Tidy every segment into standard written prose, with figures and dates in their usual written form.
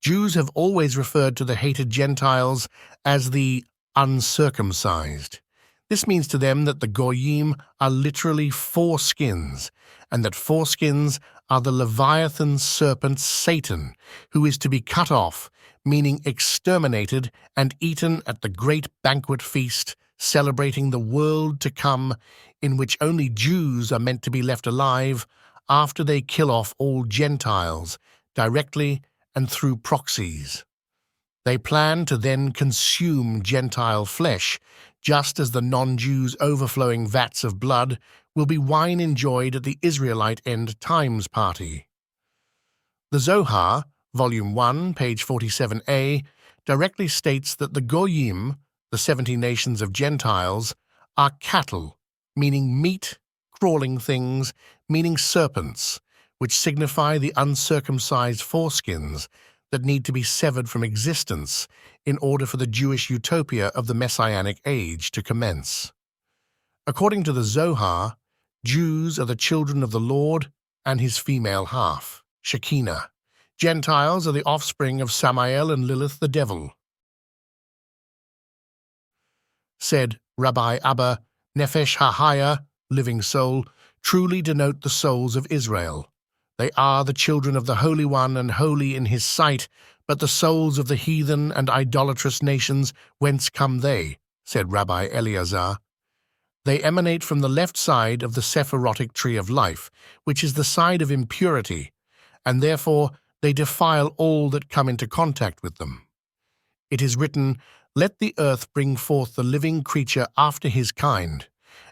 Jews have always referred to the hated Gentiles as the uncircumcised. This means to them that the goyim are literally foreskins, and that foreskins are the Leviathan serpent Satan, who is to be cut off, meaning exterminated and eaten at the great banquet feast celebrating the world to come, in which only Jews are meant to be left alive after they kill off all Gentiles, directly and through proxies. They plan to then consume Gentile flesh, just as the non-Jews' overflowing vats of blood will be wine enjoyed at the Israelite end times party. The Zohar, Volume 1, page 47a, directly states that the goyim, the 70 nations of Gentiles, are cattle, meaning meat, crawling things, meaning serpents, which signify the uncircumcised foreskins that need to be severed from existence in order for the Jewish utopia of the Messianic age to commence. According to the Zohar, Jews are the children of the Lord and his female half, Shekinah. Gentiles are the offspring of Samael and Lilith the devil. Said Rabbi Abba, Nefesh HaHaya, living soul, truly denote the souls of Israel. They are the children of the Holy One and holy in his sight, but the souls of the heathen and idolatrous nations, whence come they? Said Rabbi Eleazar. They emanate from the left side of the Sephirotic tree of life, which is the side of impurity, and therefore they defile all that come into contact with them. It is written, "Let the earth bring forth the living creature after his kind,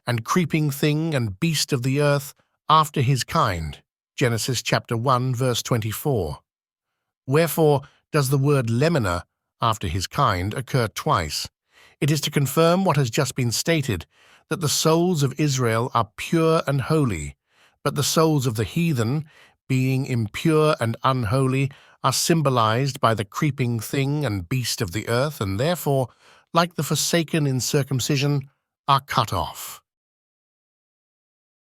and creeping thing and beast of the earth after his kind." Genesis chapter 1, verse 24. Wherefore does the word lemina, after his kind, occur twice? It is to confirm what has just been stated, that the souls of Israel are pure and holy, but the souls of the heathen, being impure and unholy, are symbolized by the creeping thing and beast of the earth, and therefore, like the forsaken in circumcision, are cut off.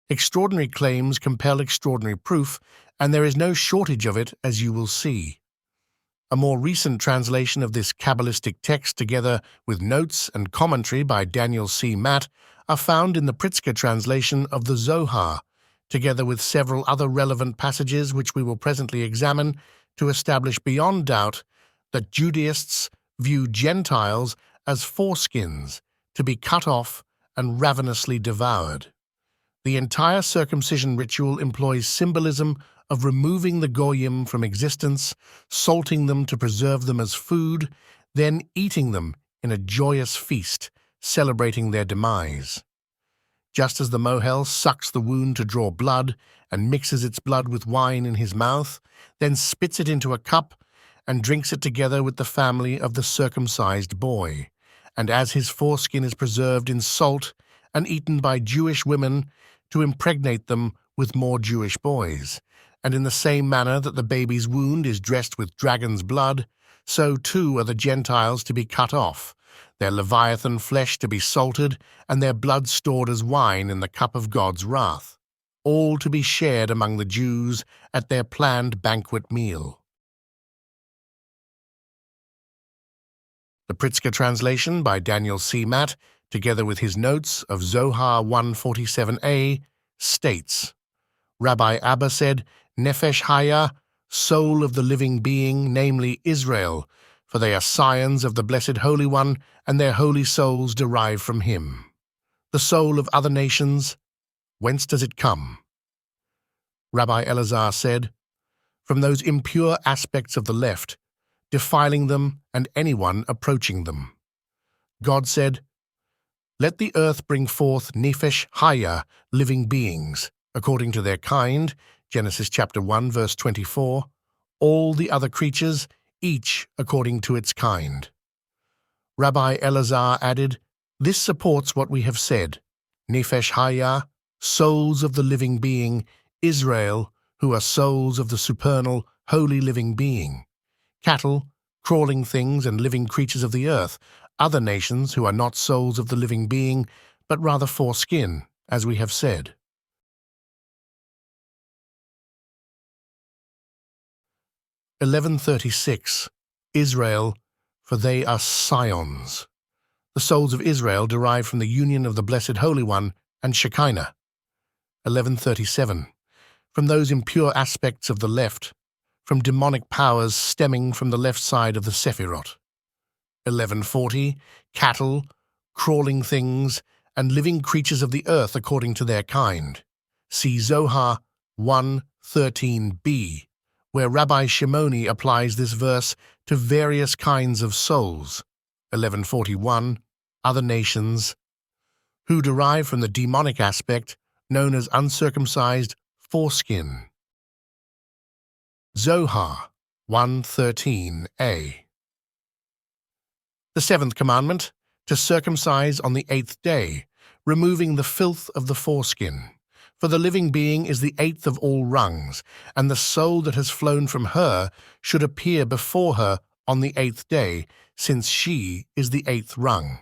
Extraordinary claims compel extraordinary proof, and there is no shortage of it, as you will see. A more recent translation of this Kabbalistic text, together with notes and commentary by Daniel C. Matt, are found in the Pritzker translation of the Zohar, together with several other relevant passages which we will presently examine to establish beyond doubt that Judaists view Gentiles as foreskins to be cut off and ravenously devoured. The entire circumcision ritual employs symbolism of removing the goyim from existence, salting them to preserve them as food, then eating them in a joyous feast, celebrating their demise. Just as the mohel sucks the wound to draw blood and mixes its blood with wine in his mouth, then spits it into a cup and drinks it together with the family of the circumcised boy, and as his foreskin is preserved in salt and eaten by Jewish women to impregnate them with more Jewish boys, and in the same manner that the baby's wound is dressed with dragon's blood, so too are the Gentiles to be cut off, their Leviathan flesh to be salted, and their blood stored as wine in the cup of God's wrath, all to be shared among the Jews at their planned banquet meal. The Pritzker translation by Daniel C. Matt, together with his notes of Zohar 147a, states, Rabbi Abba said, Nefesh Haya, soul of the living being, namely Israel, for they are scions of the Blessed Holy One, and their holy souls derive from him. The soul of other nations, whence does it come? Rabbi Eleazar said, from those impure aspects of the left, defiling them and anyone approaching them. God said, let the earth bring forth Nefesh Haya, living beings, according to their kind, Genesis chapter 1, verse 24, all the other creatures, each according to its kind. Rabbi Eleazar added, this supports what we have said, Nefesh Haya, souls of the living being, Israel, who are souls of the supernal, holy living being, cattle, crawling things and living creatures of the earth, other nations who are not souls of the living being, but rather foreskin, as we have said. 1136. Israel, for they are scions. The souls of Israel derive from the union of the Blessed Holy One and Shekinah. 1137. From those impure aspects of the left, from demonic powers stemming from the left side of the Sephirot. 1140. Cattle, crawling things, and living creatures of the earth according to their kind. See Zohar 1:13b, where Rabbi Shimoni applies this verse to various kinds of souls. 1141. Other nations, who derive from the demonic aspect known as uncircumcised foreskin. Zohar 1:13a. The seventh commandment, to circumcise on the 8th day, removing the filth of the foreskin. For the living being is the 8th of all rungs, and the soul that has flown from her should appear before her on the 8th day, since she is the 8th rung.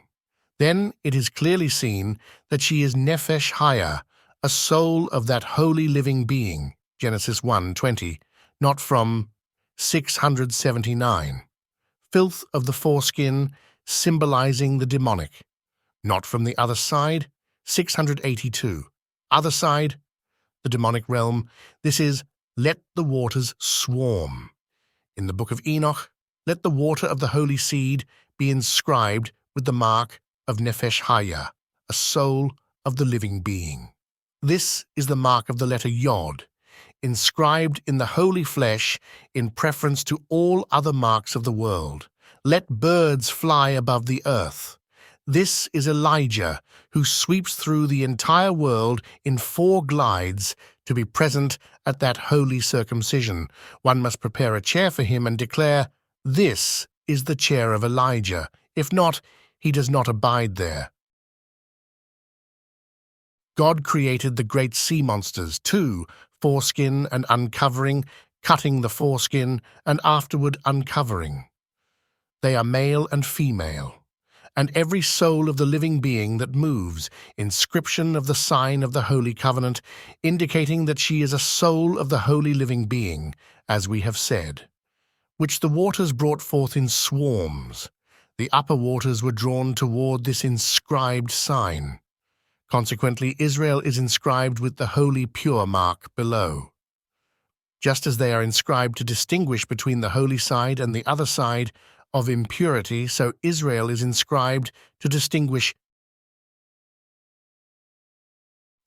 Then it is clearly seen that she is Nefesh Haya, a soul of that holy living being, Genesis 1:20, not from 679. Filth of the foreskin, symbolizing the demonic. Not from the other side, 682. Other side, the demonic realm. This is, let the waters swarm. In the book of Enoch, let the water of the holy seed be inscribed with the mark of Nefesh Haya, a soul of the living being. This is the mark of the letter Yod, inscribed in the holy flesh in preference to all other marks of the world. Let birds fly above the earth. This is Elijah, who sweeps through the entire world in 4 glides to be present at that holy circumcision. One must prepare a chair for him and declare, "This is the chair of Elijah." If not, he does not abide there. God created the great sea monsters, 2, foreskin and uncovering, cutting the foreskin, and afterward uncovering. They are male and female, and every soul of the living being that moves, inscription of the sign of the Holy Covenant, indicating that she is a soul of the holy living being, as we have said, which the waters brought forth in swarms. The upper waters were drawn toward this inscribed sign. Consequently, Israel is inscribed with the holy pure mark below. Just as they are inscribed to distinguish between the holy side and the other side of impurity, so Israel is inscribed to distinguish.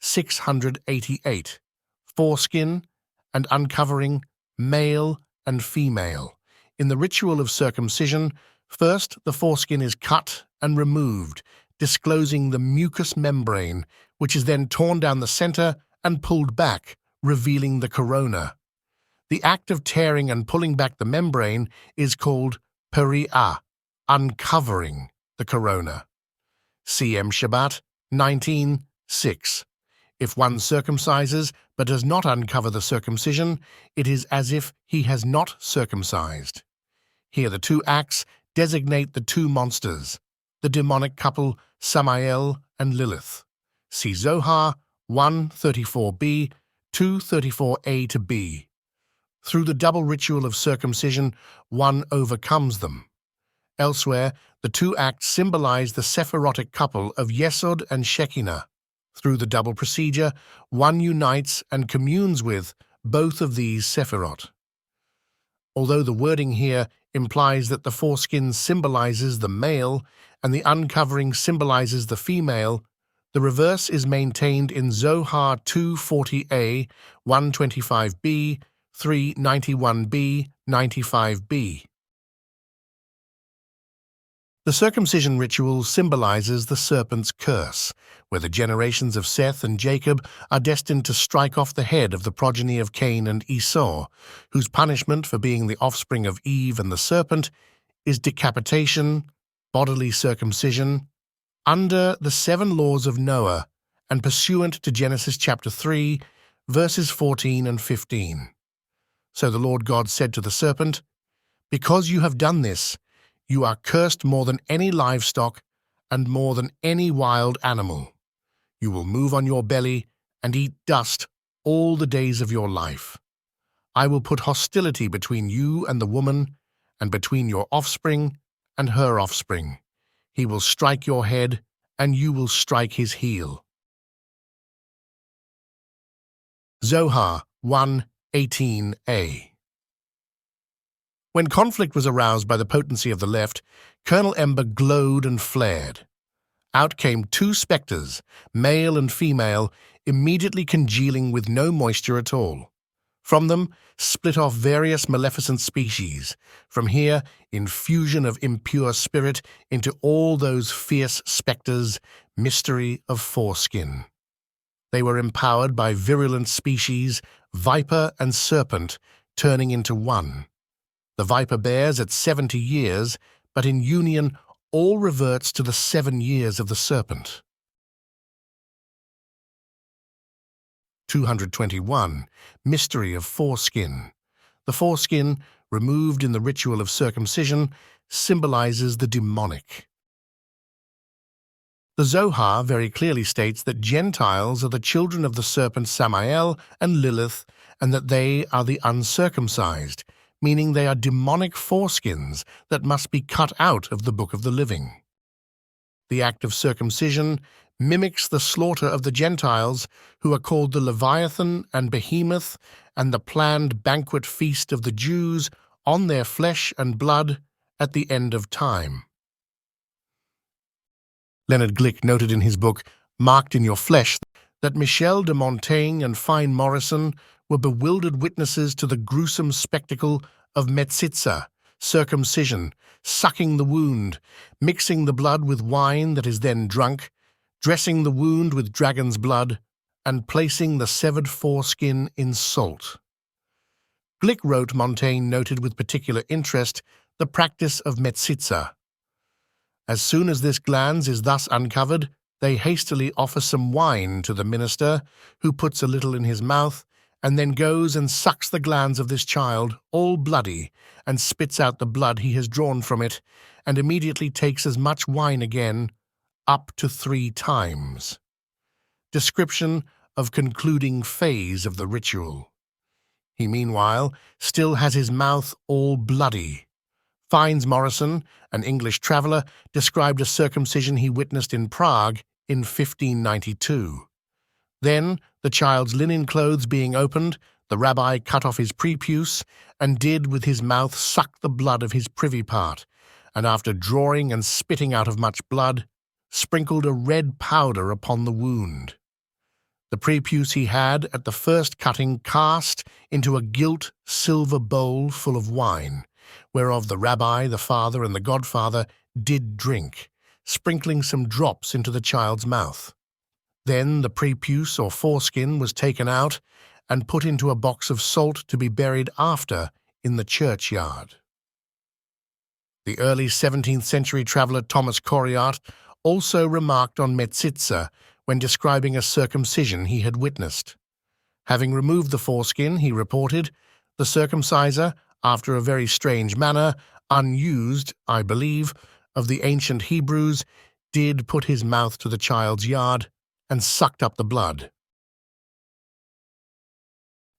688. Foreskin and uncovering, male and female. In the ritual of circumcision, first the foreskin is cut and removed, disclosing the mucous membrane, which is then torn down the center and pulled back, revealing the corona. The act of tearing and pulling back the membrane is called peri'ah, uncovering the corona. CM Shabbat 19:6. If one circumcises but does not uncover the circumcision, it is as if he has not circumcised. Here the 2 acts designate the 2 monsters, the demonic couple Samael and Lilith. See Zohar 1:34b, 2:34a to b. Through the double ritual of circumcision, one overcomes them. Elsewhere, the 2 acts symbolize the Sephirotic couple of Yesod and Shekinah. Through the double procedure, one unites and communes with both of these Sephirot. Although the wording here implies that the foreskin symbolizes the male and the uncovering symbolizes the female, the reverse is maintained in Zohar 2:40a, 125b, 391b, 95b. The circumcision ritual symbolizes the serpent's curse, where the generations of Seth and Jacob are destined to strike off the head of the progeny of Cain and Esau, whose punishment for being the offspring of Eve and the serpent is decapitation, bodily circumcision, under the 7 laws of Noah and pursuant to Genesis chapter 3, verses 14 and 15. So the Lord God said to the serpent, "Because you have done this, you are cursed more than any livestock and more than any wild animal. You will move on your belly and eat dust all the days of your life. I will put hostility between you and the woman, and between your offspring and her offspring. He will strike your head, and you will strike his heel. Zohar 1:18a. When conflict was aroused by the potency of the left, Colonel Ember glowed and flared. Out came two spectres, male and female, immediately congealing with no moisture at all. From them split off various maleficent species, from here infusion of impure spirit into all those fierce spectres, mystery of foreskin. They were empowered by virulent species, viper and serpent, turning into one. The viper bears at 70 years, but in union all reverts to the 7 years of the serpent. 221. Mystery of foreskin. The foreskin, removed in the ritual of circumcision, symbolizes the demonic. The Zohar very clearly states that Gentiles are the children of the serpent Samael and Lilith, and that they are the uncircumcised, meaning they are demonic foreskins that must be cut out of the book of the living. The act of circumcision mimics the slaughter of the Gentiles, who are called the Leviathan and Behemoth, and the planned banquet feast of the Jews on their flesh and blood at the end of time. Leonard Glick noted in his book, Marked in Your Flesh, that Michel de Montaigne and Fine Morrison were bewildered witnesses to the gruesome spectacle of Metzitza, circumcision, sucking the wound, mixing the blood with wine that is then drunk, dressing the wound with dragon's blood, and placing the severed foreskin in salt. Glick wrote Montaigne noted with particular interest the practice of Metzitza. As soon as this glans is thus uncovered, they hastily offer some wine to the minister, who puts a little in his mouth, and then goes and sucks the glans of this child, all bloody, and spits out the blood he has drawn from it, and immediately takes as much wine again, up to 3 times. Description of concluding phase of the ritual. He meanwhile still has his mouth all bloody. Fines Morrison, an English traveller, described a circumcision he witnessed in Prague in 1592. Then, the child's linen clothes being opened, the rabbi cut off his prepuce, and did with his mouth suck the blood of his privy part, and after drawing and spitting out of much blood, sprinkled a red powder upon the wound. The prepuce he had at the first cutting cast into a gilt silver bowl full of wine, whereof the rabbi, the father, and the godfather did drink, sprinkling some drops into the child's mouth. Then the prepuce or foreskin was taken out and put into a box of salt to be buried after in the churchyard. The early 17th century traveller Thomas Coriat also remarked on Metzitza when describing a circumcision he had witnessed. Having removed the foreskin, he reported, the circumciser, after a very strange manner, unused, I believe, of the ancient Hebrews, did put his mouth to the child's yard and sucked up the blood.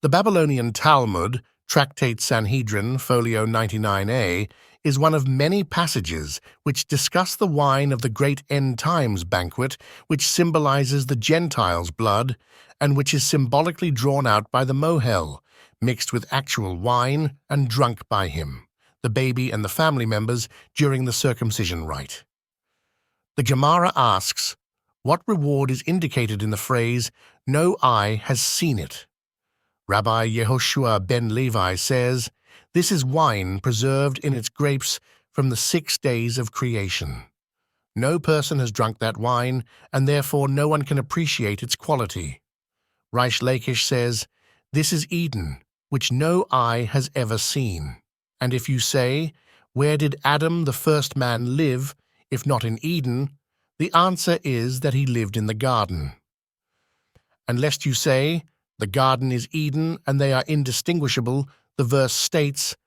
The Babylonian Talmud, Tractate Sanhedrin, folio 99a, is one of many passages which discuss the wine of the great end times banquet, which symbolizes the Gentiles' blood, and which is symbolically drawn out by the mohel, mixed with actual wine and drunk by him, the baby and the family members, during the circumcision rite. The Gemara asks, what reward is indicated in the phrase, no eye has seen it? Rabbi Yehoshua ben Levi says, this is wine preserved in its grapes from the 6 days of creation. No person has drunk that wine, and therefore no one can appreciate its quality. Reish Lakish says, this is Eden, which no eye has ever seen. And if you say, where did Adam the first man live, if not in Eden? The answer is that he lived in the garden. And lest you say, the garden is Eden and they are indistinguishable, the verse states,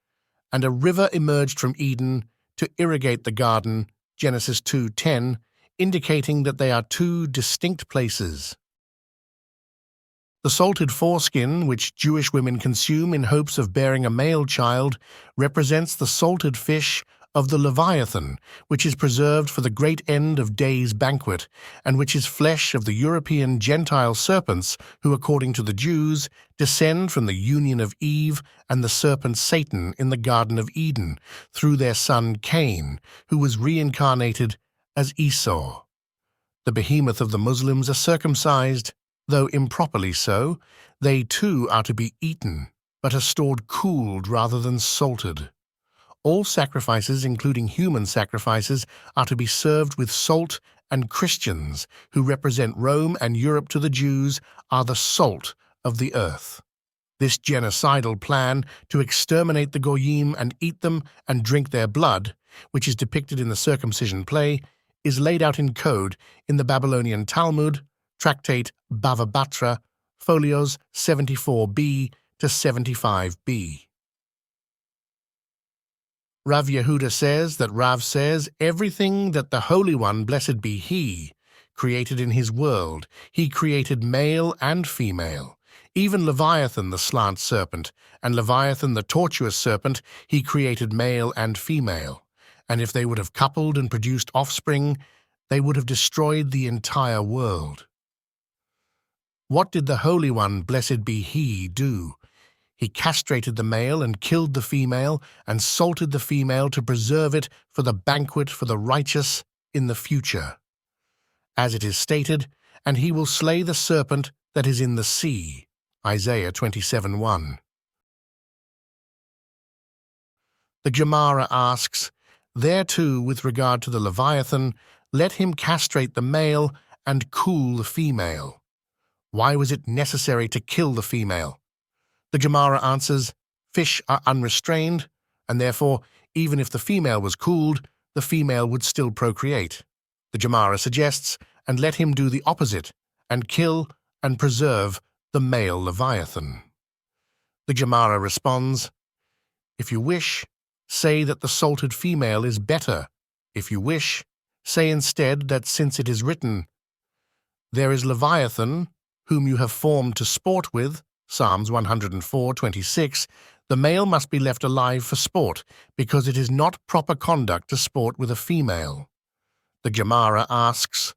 and a river emerged from Eden to irrigate the garden, Genesis 2:10, indicating that they are 2 distinct places. The salted foreskin, which Jewish women consume in hopes of bearing a male child, represents the salted fish of the Leviathan, which is preserved for the great end of days banquet, and which is flesh of the European Gentile serpents who, according to the Jews, descend from the union of Eve and the serpent Satan in the Garden of Eden through their son Cain, who was reincarnated as Esau. The behemoth of the Muslims are circumcised, though improperly so. They too are to be eaten, but are stored cooled rather than salted. All sacrifices, including human sacrifices, are to be served with salt, and Christians, who represent Rome and Europe to the Jews, are the salt of the earth. This genocidal plan to exterminate the goyim and eat them and drink their blood, which is depicted in the Circumcision play, is laid out in code in the Babylonian Talmud, Tractate Bava Batra, folios 74b to 75b. Rav Yehuda says that Rav says, everything that the Holy One, blessed be He, created in His world, He created male and female. Even Leviathan, the slant serpent, and Leviathan, the tortuous serpent, He created male and female. And if they would have coupled and produced offspring, they would have destroyed the entire world. What did the Holy One, blessed be He, do? He castrated the male and killed the female and salted the female to preserve it for the banquet for the righteous in the future. As it is stated, and He will slay the serpent that is in the sea. Isaiah 27:1. The Gemara asks, there too, with regard to the Leviathan, let him castrate the male and cool the female. Why was it necessary to kill the female? The Gemara answers, fish are unrestrained, and therefore, even if the female was cooled, the female would still procreate. The Gemara suggests, and let him do the opposite, and kill and preserve the male Leviathan. The Gemara responds, if you wish, say that the salted female is better. If you wish, say instead that since it is written, there is Leviathan, whom you have formed to sport with, Psalms 104:26, the male must be left alive for sport, because it is not proper conduct to sport with a female. The Gemara asks,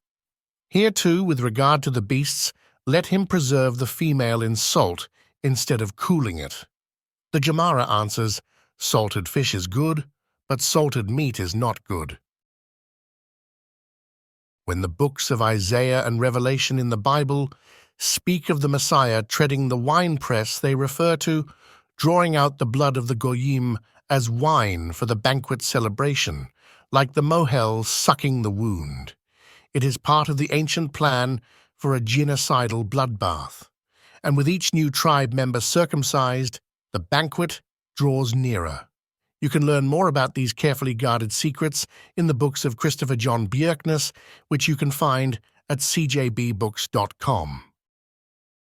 here too, with regard to the beasts, let him preserve the female in salt instead of cooling it. The Gemara answers, salted fish is good, but salted meat is not good. When the books of Isaiah and Revelation in the Bible speak of the Messiah treading the winepress, they refer to drawing out the blood of the goyim as wine for the banquet celebration, like the mohel sucking the wound. It is part of the ancient plan for a genocidal bloodbath. And with each new tribe member circumcised, the banquet draws nearer. You can learn more about these carefully guarded secrets in the books of Christopher John Bjerknes, which you can find at CJBBooks.com.